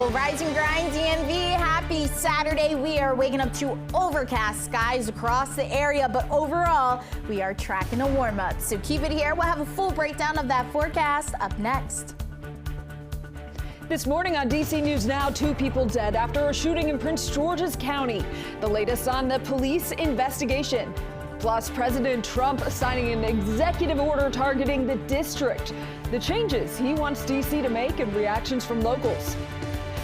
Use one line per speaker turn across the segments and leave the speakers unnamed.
Well, Rise and Grind DMV, happy Saturday. We are waking up to overcast skies across the area, but overall, we are tracking a warm up. So keep it here. We'll have a full breakdown of that forecast up next.
This morning on DC News Now, 2 people dead after a shooting in Prince George's County. The latest on the police investigation. Plus, President Trump signing an executive order targeting the district. The changes he wants DC to make and reactions from locals.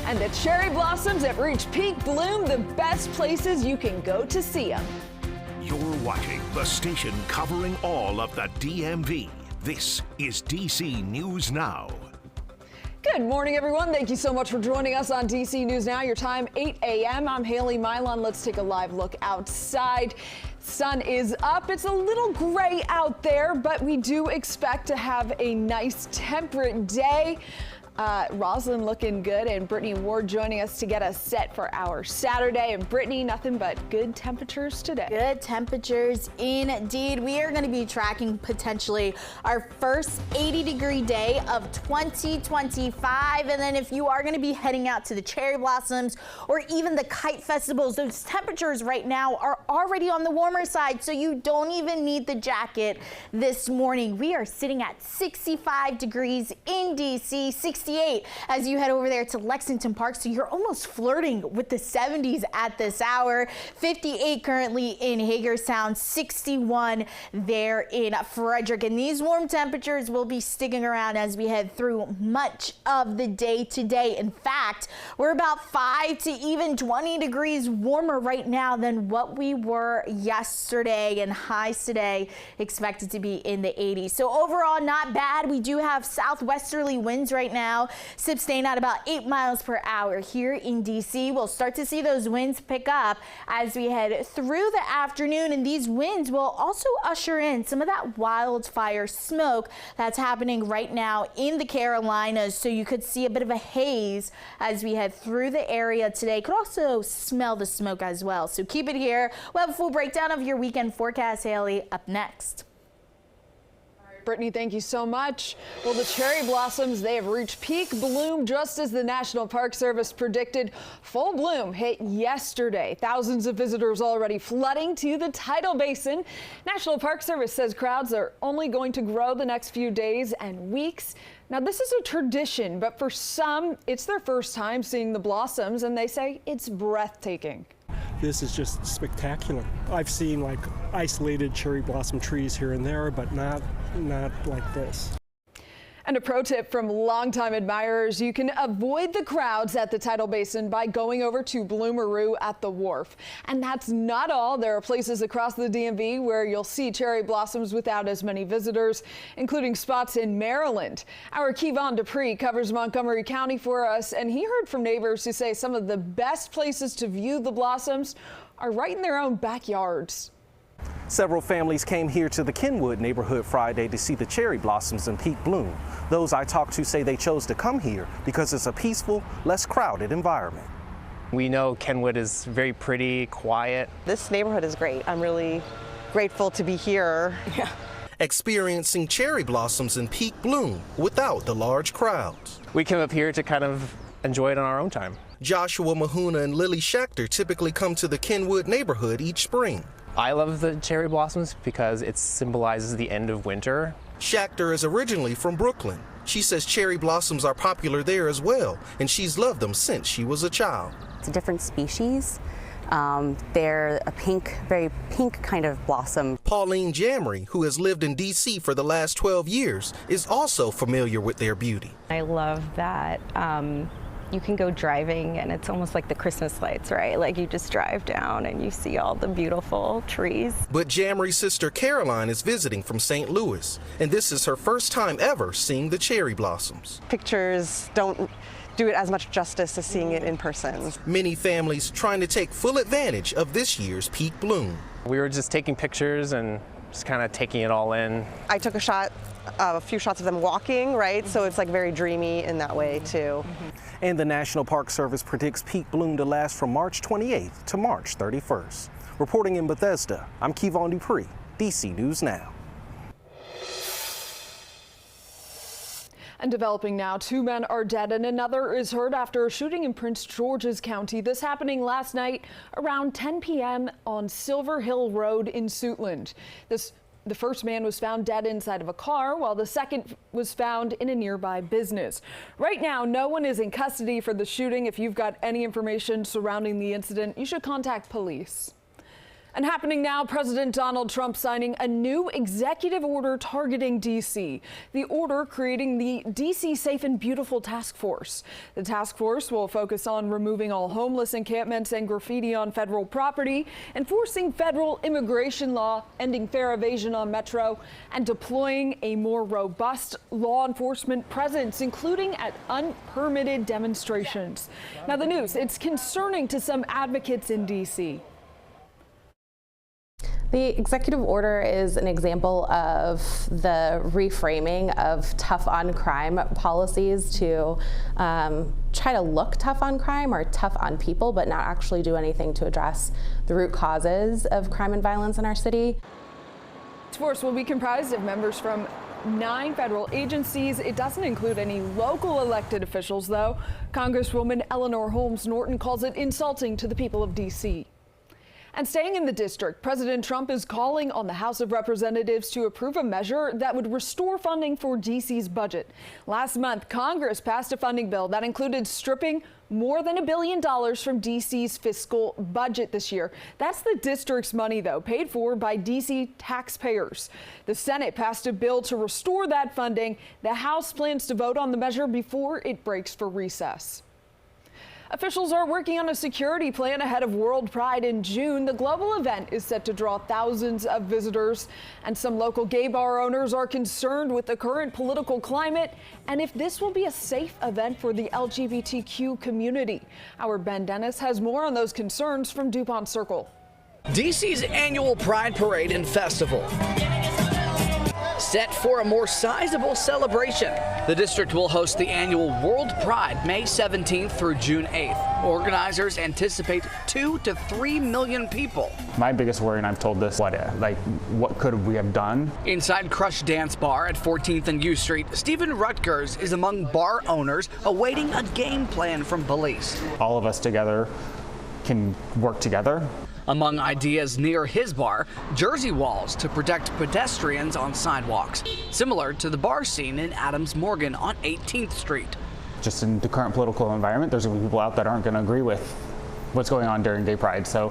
And the cherry blossoms have reached peak bloom, the best places you can go to see them.
You're watching the station covering all of the DMV. This is DC News Now.
Good morning, everyone. Thank you so much for joining us on DC News Now. Your time, 8 a.m. I'm Haley Milan. Let's take a live look outside. Sun is up. It's a little gray out there, but we do expect to have a nice temperate day. Roslyn looking good, and Brittany Ward joining us to get us set for our Saturday. And Brittany, nothing but good temperatures today.
Good temperatures indeed. We are going to be tracking potentially our first 80-degree day of 2025. And then if you are going to be heading out to the cherry blossoms or even the kite festivals, those temperatures right now are already on the warmer side, so you don't even need the jacket this morning. We are sitting at 65 degrees in DC, 68 as you head over there to Lexington Park, so you're almost flirting with the 70s at this hour. 58 currently in Hagerstown, 61 there in Frederick, and these warm temperatures will be sticking around as we head through much of the day today. In fact, we're about 5 to even 20 degrees warmer right now than what we were yesterday, and highs today expected to be in the 80s. So overall, not bad. We do have southwesterly winds right now, staying at about 8 miles per hour here in DC. We'll start to see those winds pick up as we head through the afternoon, and these winds will also usher in some of that wildfire smoke that's happening right now in the Carolinas. So you could see a bit of a haze as we head through the area today. Could also smell the smoke as well. So keep it here. We'll have a full breakdown of your weekend forecast, Haley, up next.
Brittany, thank you so much. Well, the cherry blossoms, they have reached peak bloom just as the National Park Service predicted. Full bloom hit yesterday. Thousands of visitors already flooding to the tidal basin. National Park Service says crowds are only going to grow the next few days and weeks. Now, this is a tradition, but for some, it's their first time seeing the blossoms, and they say it's breathtaking.
This is just spectacular. I've seen like isolated cherry blossom trees here and there, but not like this.
And a pro tip from longtime admirers, you can avoid the crowds at the tidal basin by going over to Bloomeroo at the wharf. And that's not all. There are places across the DMV where you'll see cherry blossoms without as many visitors, including spots in Maryland. Our Kevon Dupree covers Montgomery County for us, and he heard from neighbors who say some of the best places to view the blossoms are right in their own backyards.
Several families came here to the Kenwood neighborhood Friday to see the cherry blossoms in peak bloom. Those I talked to say they chose to come here because it's a peaceful, less crowded environment.
We know Kenwood is very pretty, quiet.
This neighborhood is great. I'm really grateful to be here. Yeah.
Experiencing cherry blossoms in peak bloom without the large crowds.
We came up here to kind of enjoy it on our own time.
Joshua Mahuna and Lily Schachter typically come to the Kenwood neighborhood each spring.
I love the cherry blossoms because it symbolizes the end of winter.
Schachter is originally from Brooklyn. She says cherry blossoms are popular there as well, and she's loved them since she was a child.
It's a different species. They're a pink, very pink kind of blossom.
Pauline Jamry, who has lived in D.C. for the last 12 years, is also familiar with their beauty.
I love that you can go driving and it's almost like the Christmas lights, right? Like you just drive down and you see all the beautiful trees.
But Jamry's sister Caroline is visiting from St. Louis, and this is her first time ever seeing the cherry blossoms.
Pictures don't do it as much justice as seeing it in person.
Many families trying to take full advantage of this year's peak bloom.
We were just taking pictures and just kind of taking it all in.
I took a few shots of them walking, right? So it's like very dreamy in that way too.
And the National Park Service predicts peak bloom to last from March 28th to March 31st. Reporting in Bethesda, I'm Kevon Dupree, DC News Now.
And developing now, 2 men are dead and another is hurt after a shooting in Prince George's County. This happening last night around 10 p.m. on Silver Hill Road in Suitland. The first man was found dead inside of a car, while the second was found in a nearby business. Right now, no one is in custody for the shooting. If you've got any information surrounding the incident, you should contact police. And happening now, President Donald Trump signing a new executive order targeting D.C. The order creating the D.C. Safe and Beautiful Task Force. The task force will focus on removing all homeless encampments and graffiti on federal property, enforcing federal immigration law, ending fare evasion on Metro, and deploying a more robust law enforcement presence, including at unpermitted demonstrations. Now the news, it's concerning to some advocates in D.C.
The executive order is an example of the reframing of tough on crime policies to try to look tough on crime or tough on people, but not actually do anything to address the root causes of crime and violence in our city.
The force will be comprised of members from 9 federal agencies. It doesn't include any local elected officials, though. Congresswoman Eleanor Holmes Norton calls it insulting to the people of D.C. And staying in the district, President Trump is calling on the House of Representatives to approve a measure that would restore funding for D.C.'s budget. Last month, Congress passed a funding bill that included stripping more than $1 billion from D.C.'s fiscal budget this year. That's the district's money, though, paid for by D.C. taxpayers. The Senate passed a bill to restore that funding. The House plans to vote on the measure before it breaks for recess. Officials are working on a security plan ahead of World Pride in June. The global event is set to draw thousands of visitors, and some local gay bar owners are concerned with the current political climate and if this will be a safe event for the LGBTQ community. Our Ben Dennis has more on those concerns from DuPont Circle.
DC's annual Pride Parade and Festival, set for a more sizable celebration. The district will host the annual World Pride May 17th through June 8th. Organizers anticipate 2 to 3 million people.
My biggest worry, and I've told this, what could we have done?
Inside Crush Dance Bar at 14th and U Street, Stephen Rutgers is among bar owners awaiting a game plan from police.
All of us together can work together.
Among ideas near his bar, jersey walls to protect pedestrians on sidewalks, similar to the bar scene in Adams Morgan on 18th Street.
Just in the current political environment, there's going to be people out that aren't going to agree with what's going on during Gay Pride. So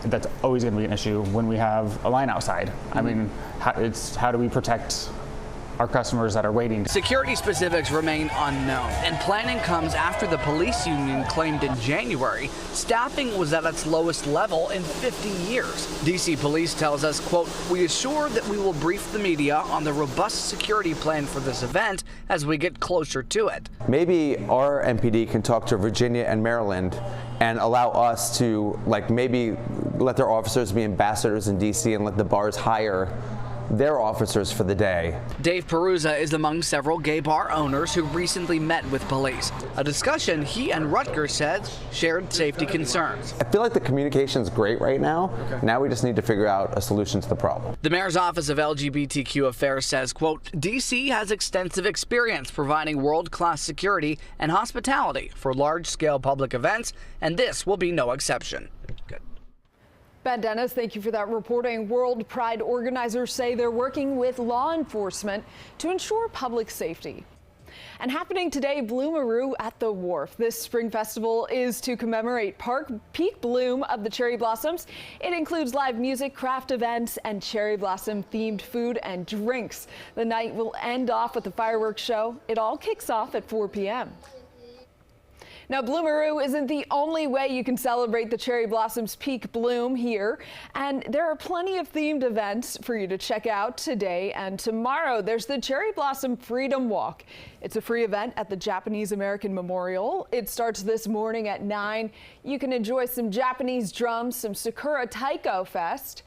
that's always going to be an issue when we have a line outside. I mean, how do we protect our customers that are waiting?
Security specifics remain unknown, and planning comes after the police union claimed in January staffing was at its lowest level in 50 years. DC Police tells us, quote, "We assure that we will brief the media on the robust security plan for this event as we get closer to it."
Maybe our MPD can talk to Virginia and Maryland and allow us to maybe let their officers be ambassadors in DC and let the bars hire their officers for the day.
Dave Peruza is among several gay bar owners who recently met with police. A discussion he and Rutgers said shared safety concerns.
I feel like the communication's great right now. Okay. Now we just need to figure out a solution to the problem.
The mayor's office of LGBTQ affairs says, quote, DC has extensive experience providing world-class security and hospitality for large-scale public events, and this will be no exception. Good.
Ben Dennis, thank you for that reporting. World Pride organizers say they're working with law enforcement to ensure public safety. And happening today, Bloomaroo at the Wharf. This spring festival is to commemorate peak bloom of the cherry blossoms. It includes live music, craft events, and cherry blossom themed food and drinks. The night will end off with a fireworks show. It all kicks off at 4 p.m. Now, Bloomaroo isn't the only way you can celebrate the cherry blossom's peak bloom here, and there are plenty of themed events for you to check out today and tomorrow. There's the Cherry Blossom Freedom Walk. It's a free event at the Japanese American Memorial. It starts this morning at 9. You can enjoy some Japanese drums, some Sakura Taiko Fest.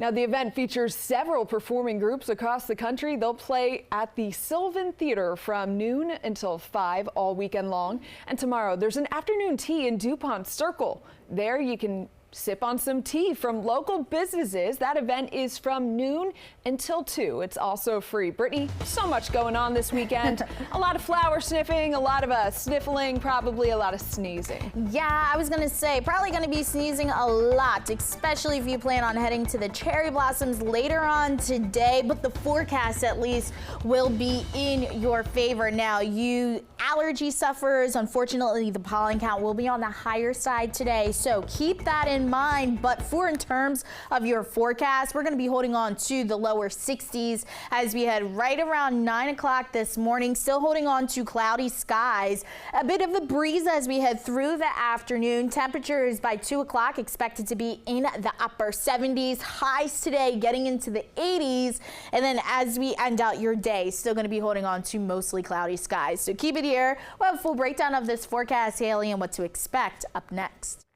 Now, the event features several performing groups across the country. They'll play at the Sylvan Theater from noon until 5 all weekend long. And tomorrow, there's an afternoon tea in DuPont Circle. There you can sip on some tea from local businesses. That event is from noon until 2. It's also free. Brittany, so much going on this weekend. A lot of flower sniffing, a lot of sniffling, probably a lot of sneezing.
Yeah, I was gonna say, probably gonna be sneezing a lot, especially if you plan on heading to the cherry blossoms later on today, but the forecast at least will be in your favor. Now, you allergy sufferers, unfortunately, the pollen count will be on the higher side today, so keep that in mind. But in terms of your forecast, we're going to be holding on to the lower 60s as we head right around 9 o'clock this morning, still holding on to cloudy skies. A bit of a breeze as we head through the afternoon. Temperatures by 2 o'clock expected to be in the upper 70s. Highs today getting into the 80s. And then as we end out your day, still going to be holding on to mostly cloudy skies. So keep it here. We'll have a full breakdown of this forecast, Haley, and what to expect up next.